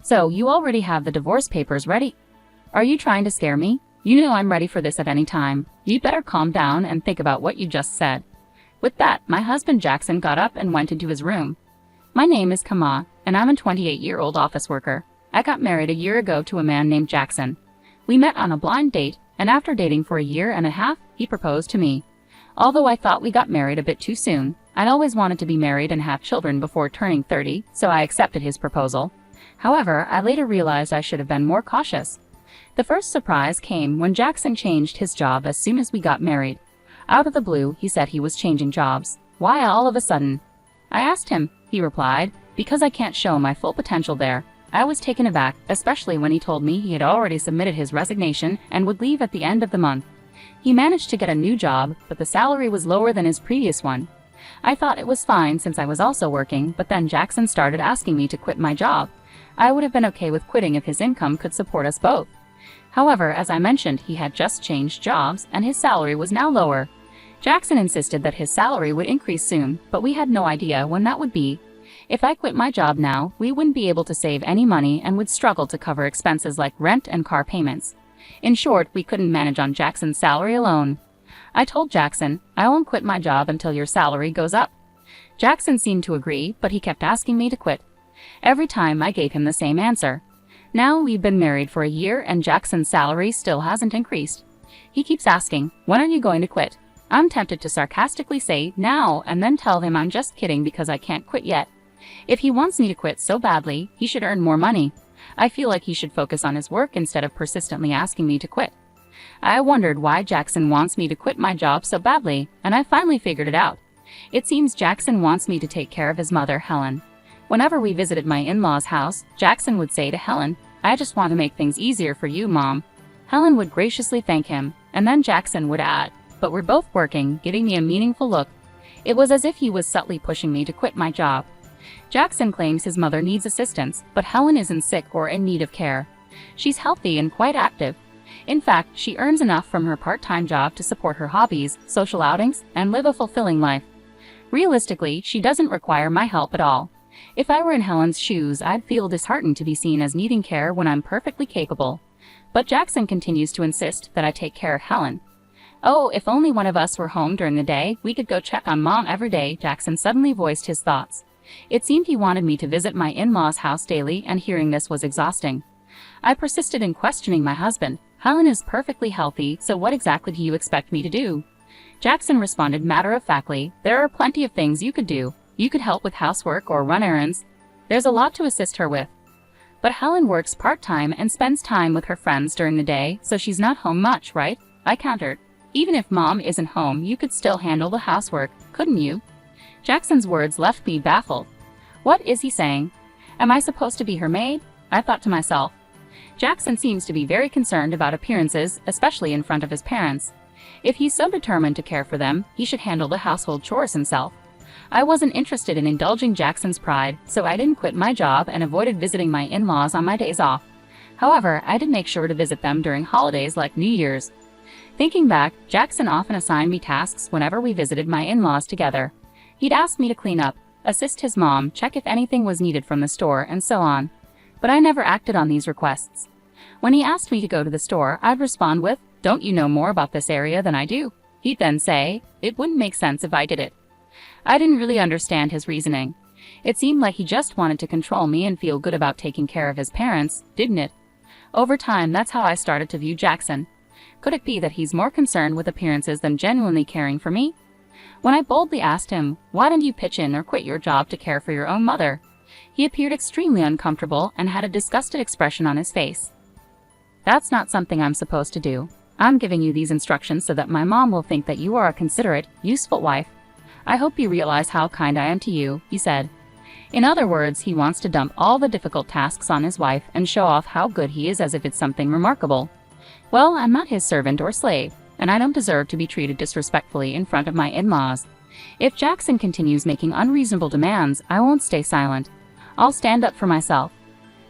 So, you already have the divorce papers ready? Are you trying to scare me? You know I'm ready for this at any time. You'd better calm down and think about what you just said. With that, my husband Jackson got up and went into his room. My name is Kama, and I'm a 28-year-old office worker. I got married a year ago to a man named Jackson. We met on a blind date, and after dating for a year and a half, he proposed to me. Although I thought we got married a bit too soon, I'd always wanted to be married and have children before turning 30, so I accepted his proposal. However, I later realized I should have been more cautious. The first surprise came when Jackson changed his job as soon as we got married. Out of the blue, he said he was changing jobs. Why all of a sudden? I asked him. He replied, because I can't show my full potential there. I was taken aback, especially when he told me he had already submitted his resignation and would leave at the end of the month. He managed to get a new job, but the salary was lower than his previous one. I thought it was fine since I was also working, but then Jackson started asking me to quit my job. I would have been okay with quitting if his income could support us both. However, as I mentioned, he had just changed jobs and his salary was now lower. Jackson insisted that his salary would increase soon, but we had no idea when that would be. If I quit my job now, we wouldn't be able to save any money and would struggle to cover expenses like rent and car payments. In short, we couldn't manage on Jackson's salary alone. I told Jackson, I won't quit my job until your salary goes up. Jackson seemed to agree, but he kept asking me to quit. Every time I gave him the same answer. Now we've been married for a year and Jackson's salary still hasn't increased. He keeps asking, when are you going to quit? I'm tempted to sarcastically say, now, and then tell him I'm just kidding because I can't quit yet. If he wants me to quit so badly, he should earn more money. I feel like he should focus on his work instead of persistently asking me to quit. I wondered why Jackson wants me to quit my job so badly, and I finally figured it out. It seems Jackson wants me to take care of his mother, Helen. Whenever we visited my in-laws' house, Jackson would say to Helen, I just want to make things easier for you, Mom. Helen would graciously thank him, and then Jackson would add, but we're both working, giving me a meaningful look. It was as if he was subtly pushing me to quit my job. Jackson claims his mother needs assistance, but Helen isn't sick or in need of care. She's healthy and quite active. In fact, she earns enough from her part-time job to support her hobbies, social outings, and live a fulfilling life. Realistically, she doesn't require my help at all. If I were in Helen's shoes, I'd feel disheartened to be seen as needing care when I'm perfectly capable. But Jackson continues to insist that I take care of Helen. Oh, if only one of us were home during the day, we could go check on Mom every day, Jackson suddenly voiced his thoughts. It seemed he wanted me to visit my in-laws' house daily, and hearing this was exhausting. I persisted in questioning my husband. Helen is perfectly healthy, so what exactly do you expect me to do? Jackson responded matter-of-factly, there are plenty of things you could do. You could help with housework or run errands. There's a lot to assist her with. But Helen works part-time and spends time with her friends during the day, so she's not home much, right? I countered. Even if Mom isn't home, you could still handle the housework, couldn't you? Jackson's words left me baffled. What is he saying? Am I supposed to be her maid? I thought to myself. Jackson seems to be very concerned about appearances, especially in front of his parents. If he's so determined to care for them, he should handle the household chores himself. I wasn't interested in indulging Jackson's pride, so I didn't quit my job and avoided visiting my in-laws on my days off. However, I did make sure to visit them during holidays like New Year's. Thinking back, Jackson often assigned me tasks whenever we visited my in-laws together. He'd ask me to clean up, assist his mom, check if anything was needed from the store, and so on. But I never acted on these requests. When he asked me to go to the store, I'd respond with, don't you know more about this area than I do? He'd then say, it wouldn't make sense if I did it. I didn't really understand his reasoning. It seemed like he just wanted to control me and feel good about taking care of his parents, didn't it? Over time, that's how I started to view Jackson. Could it be that he's more concerned with appearances than genuinely caring for me? When I boldly asked him, why don't you pitch in or quit your job to care for your own mother? He appeared extremely uncomfortable and had a disgusted expression on his face. That's not something I'm supposed to do. I'm giving you these instructions so that my mom will think that you are a considerate, useful wife. I hope you realize how kind I am to you, he said. In other words, he wants to dump all the difficult tasks on his wife and show off how good he is as if it's something remarkable. Well, I'm not his servant or slave, and I don't deserve to be treated disrespectfully in front of my in-laws. If Jackson continues making unreasonable demands, I won't stay silent. I'll stand up for myself.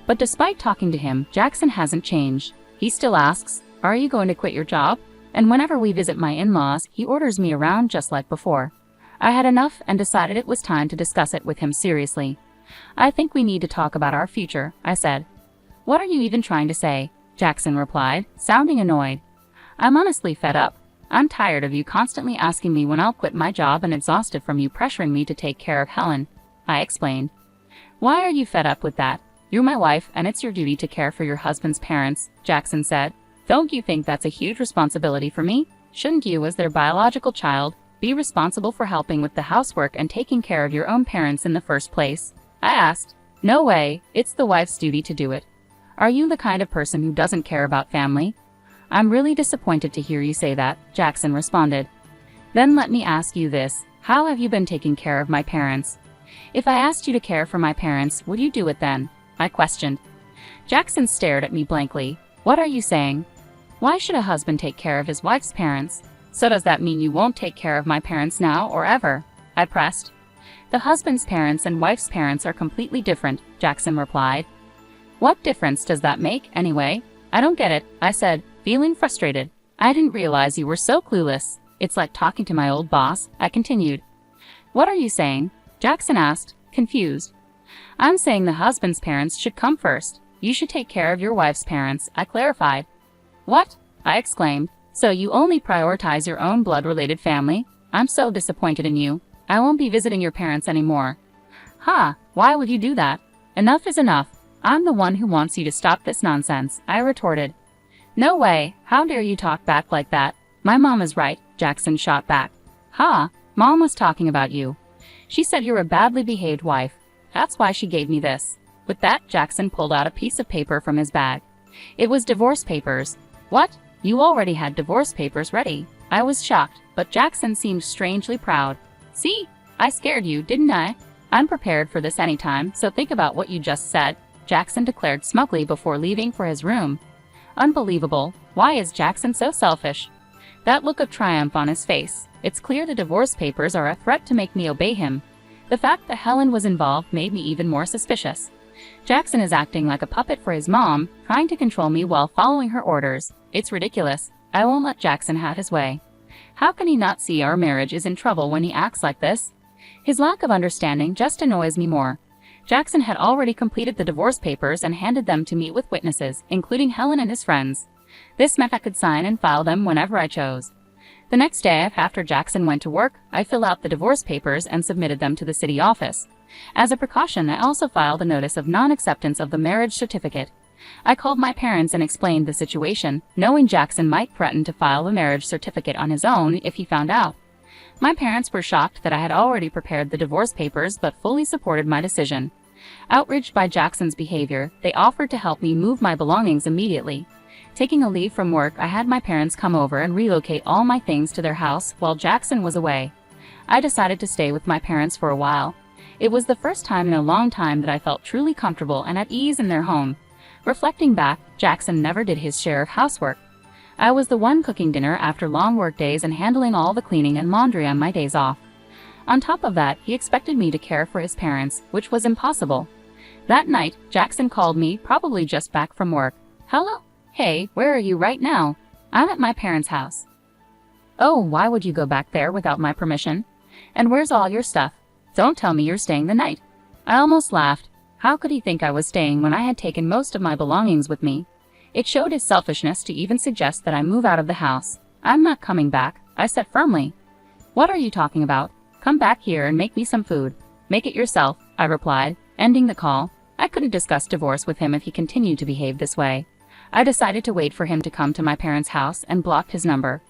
But despite talking to him, Jackson hasn't changed. He still asks, are you going to quit your job? And whenever we visit my in-laws, he orders me around just like before. I had enough and decided it was time to discuss it with him seriously. I think we need to talk about our future, I said. What are you even trying to say? Jackson replied, sounding annoyed. I'm honestly fed up. I'm tired of you constantly asking me when I'll quit my job and exhausted from you pressuring me to take care of Helen, I explained. Why are you fed up with that? You're my wife and it's your duty to care for your husband's parents, Jackson said. Don't you think that's a huge responsibility for me? Shouldn't you, as their biological child, be responsible for helping with the housework and taking care of your own parents in the first place? I asked. No way, it's the wife's duty to do it. Are you the kind of person who doesn't care about family? I'm really disappointed to hear you say that, Jackson responded. Then let me ask you this, how have you been taking care of my parents? If I asked you to care for my parents, would you do it then? I questioned. Jackson stared at me blankly. What are you saying? Why should a husband take care of his wife's parents? So does that mean you won't take care of my parents now or ever? I pressed. The husband's parents and wife's parents are completely different, Jackson replied. What difference does that make, anyway? I don't get it, I said, feeling frustrated. I didn't realize you were so clueless. It's like talking to my old boss, I continued. What are you saying? Jackson asked, confused. I'm saying the husband's parents should come first. You should take care of your wife's parents, I clarified. What? I exclaimed. So you only prioritize your own blood-related family? I'm so disappointed in you. I won't be visiting your parents anymore. Ha! Why would you do that? Enough is enough. I'm the one who wants you to stop this nonsense, I retorted. No way. How dare you talk back like that? My mom is right, Jackson shot back. Ha! Mom was talking about you. She said you're a badly behaved wife. That's why she gave me this. With that, Jackson pulled out a piece of paper from his bag. It was divorce papers. What? You already had divorce papers ready. I was shocked, but Jackson seemed strangely proud. See? I scared you, didn't I? I'm prepared for this anytime, so think about what you just said, Jackson declared smugly before leaving for his room. Unbelievable. Why is Jackson so selfish? That look of triumph on his face. It's clear the divorce papers are a threat to make me obey him. The fact that Helen was involved made me even more suspicious. Jackson is acting like a puppet for his mom, trying to control me while following her orders. It's ridiculous. I won't let Jackson have his way. How can he not see our marriage is in trouble when he acts like this? His lack of understanding just annoys me more. Jackson had already completed the divorce papers and handed them to me with witnesses, including Helen and his friends. This meant I could sign and file them whenever I chose. The next day, after Jackson went to work, I filled out the divorce papers and submitted them to the city office. As a precaution, I also filed a notice of non-acceptance of the marriage certificate. I called my parents and explained the situation, knowing Jackson might threaten to file the marriage certificate on his own if he found out. My parents were shocked that I had already prepared the divorce papers but fully supported my decision. Outraged by Jackson's behavior, they offered to help me move my belongings immediately. Taking a leave from work, I had my parents come over and relocate all my things to their house while Jackson was away. I decided to stay with my parents for a while. It was the first time in a long time that I felt truly comfortable and at ease in their home. Reflecting back, Jackson never did his share of housework. I was the one cooking dinner after long work days and handling all the cleaning and laundry on my days off. On top of that, he expected me to care for his parents, which was impossible. That night, Jackson called me, probably just back from work. Hello? Hey, where are you right now? I'm at my parents' house. Oh, why would you go back there without my permission? And where's all your stuff? Don't tell me you're staying the night. I almost laughed. How could he think I was staying when I had taken most of my belongings with me? It showed his selfishness to even suggest that I move out of the house. I'm not coming back, I said firmly. What are you talking about? Come back here and make me some food. Make it yourself, I replied, ending the call. I couldn't discuss divorce with him if he continued to behave this way. I decided to wait for him to come to my parents' house and blocked his number.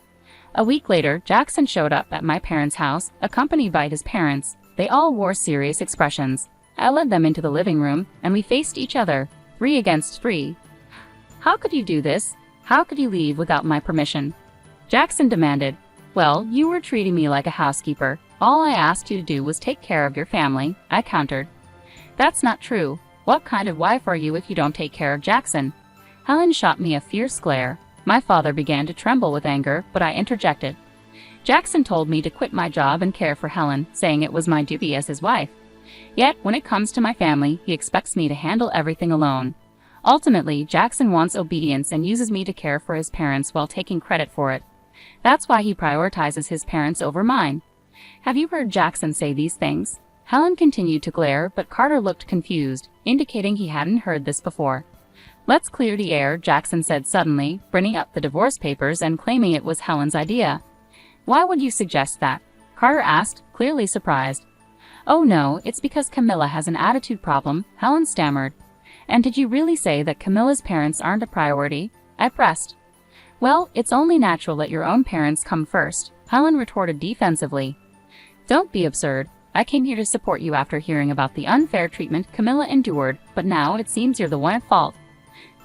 A week later, Jackson showed up at my parents' house, accompanied by his parents. They all wore serious expressions. I led them into the living room, and we faced each other, 3 against 3. How could you do this? How could you leave without my permission? Jackson demanded. Well, you were treating me like a housekeeper. All I asked you to do was take care of your family, I countered. That's not true. What kind of wife are you if you don't take care of Jackson? Helen shot me a fierce glare. My father began to tremble with anger, but I interjected. Jackson told me to quit my job and care for Helen, saying it was my duty as his wife. Yet, when it comes to my family, he expects me to handle everything alone. Ultimately, Jackson wants obedience and uses me to care for his parents while taking credit for it. That's why he prioritizes his parents over mine. Have you heard Jackson say these things? Helen continued to glare, but Carter looked confused, indicating he hadn't heard this before. "Let's clear the air," Jackson said suddenly, bringing up the divorce papers and claiming it was Helen's idea. "Why would you suggest that?" Carter asked, clearly surprised. "Oh no, it's because Camilla has an attitude problem," Helen stammered. "And did you really say that Camilla's parents aren't a priority?" I pressed. "Well, it's only natural that your own parents come first," Helen retorted defensively. "Don't be absurd. I came here to support you after hearing about the unfair treatment Camilla endured, but now it seems you're the one at fault."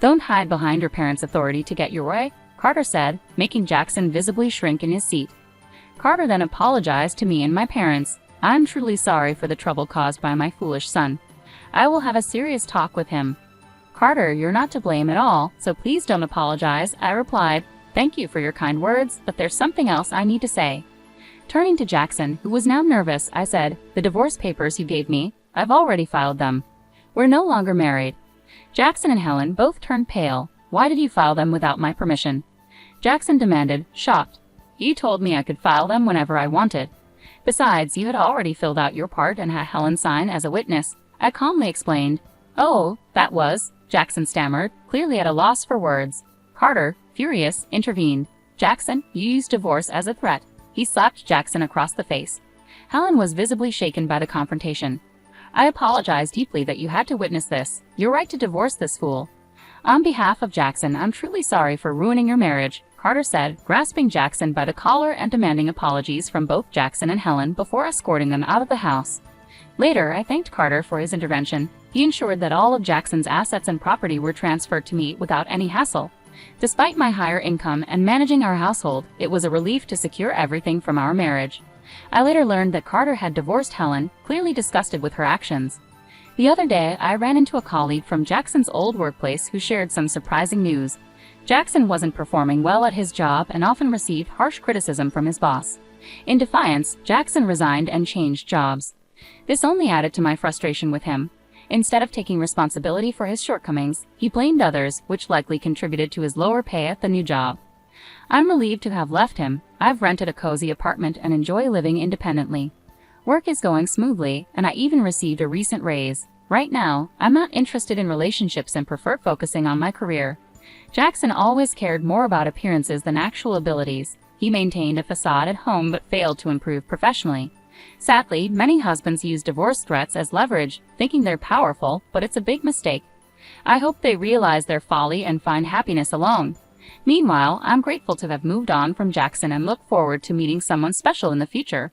"Don't hide behind your parents' authority to get your way," Carter said, making Jackson visibly shrink in his seat. Carter then apologized to me and my parents. "I'm truly sorry for the trouble caused by my foolish son. I will have a serious talk with him." "Carter, you're not to blame at all, so please don't apologize," I replied. "Thank you for your kind words, but there's something else I need to say." Turning to Jackson, who was now nervous, I said, "The divorce papers you gave me, I've already filed them. We're no longer married." Jackson and Helen both turned pale. "Why did you file them without my permission?" Jackson demanded, shocked. "You told me I could file them whenever I wanted. Besides, you had already filled out your part and had Helen sign as a witness," I calmly explained. "Oh, that was," Jackson stammered, clearly at a loss for words. Carter, furious, intervened. "Jackson, you used divorce as a threat." He slapped Jackson across the face. Helen was visibly shaken by the confrontation. "I apologize deeply that you had to witness this. You're right to divorce this fool." "On behalf of Jackson, I'm truly sorry for ruining your marriage," Carter said, grasping Jackson by the collar and demanding apologies from both Jackson and Helen before escorting them out of the house. Later, I thanked Carter for his intervention. He ensured that all of Jackson's assets and property were transferred to me without any hassle. Despite my higher income and managing our household, it was a relief to secure everything from our marriage. I later learned that Carter had divorced Helen, clearly disgusted with her actions. The other day, I ran into a colleague from Jackson's old workplace who shared some surprising news. Jackson wasn't performing well at his job and often received harsh criticism from his boss. In defiance, Jackson resigned and changed jobs. This only added to my frustration with him. Instead of taking responsibility for his shortcomings, he blamed others, which likely contributed to his lower pay at the new job. I'm relieved to have left him. I've rented a cozy apartment and enjoy living independently. Work is going smoothly, and I even received a recent raise. Right now, I'm not interested in relationships and prefer focusing on my career. Jackson always cared more about appearances than actual abilities. He maintained a facade at home but failed to improve professionally. Sadly, many husbands use divorce threats as leverage, thinking they're powerful, but it's a big mistake. I hope they realize their folly and find happiness alone. Meanwhile, I'm grateful to have moved on from Jackson and look forward to meeting someone special in the future.